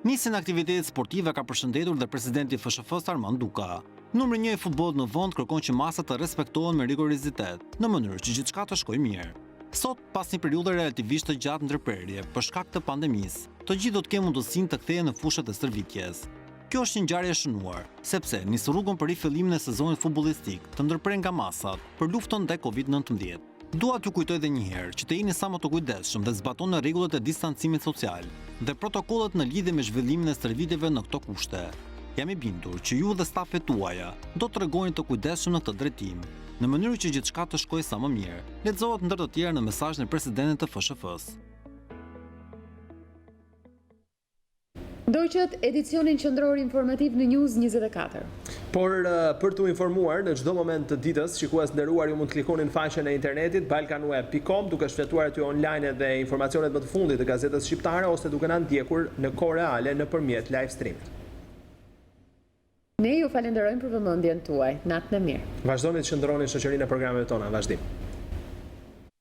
Nisjen e aktivitetit sportive ka përshëndetur dhe presidenti i FSHF-s Armand Duka. Numri 1 i futbollit në vend kërkon që masat të respektohen me rigorozitet, në mënyrë që gjithçka të shkojë mirë. Sot, pas një periudhe relativisht të gjatë ndërprerje për shkak të pandemisë, të gjithë do të kenë mundësinë të kthehen në fushat e stërvitjes. Kjo është një ngjarje e shënuar, sepse nis rrugën për rifillimin e sezonit futbollistik të ndërprerë nga masat për luftën ndaj Covid-19. Dua t'ju kujtoj edhe një herë që të jeni sa më të kujdesshëm dhe zbatoni rregullat e distancimit social dhe protokollet në lidhje me zhvillimin e stërvitjeve në këto kushte. Jam i bindur që ju dhe stafet tuaja do të tregoni të kujdesshëm në këtë drejtim, në mënyrë që gjithçka të shkojë sa më mirë. Lexohet ndër të tjerë në mesazhin e presidentit të FSHF-s. Ndoqët edicionin qendror informativ në News 24. Por për t'u informuar në çdo moment të ditës, shikues nderuar, ju mund të klikoni në faqen e internetit balkanweb.com duke shfletuar aty online edhe informacionet më të fundit të gazetës shqiptare ose duke na ndjekur në kohë reale nëpërmjet live streamit. Ne ju falenderojmë për vëmendjen tuaj. Natën e mirë. Vazhdoni të qëndroni në shoqërinë e programeve tona. Vazhdim.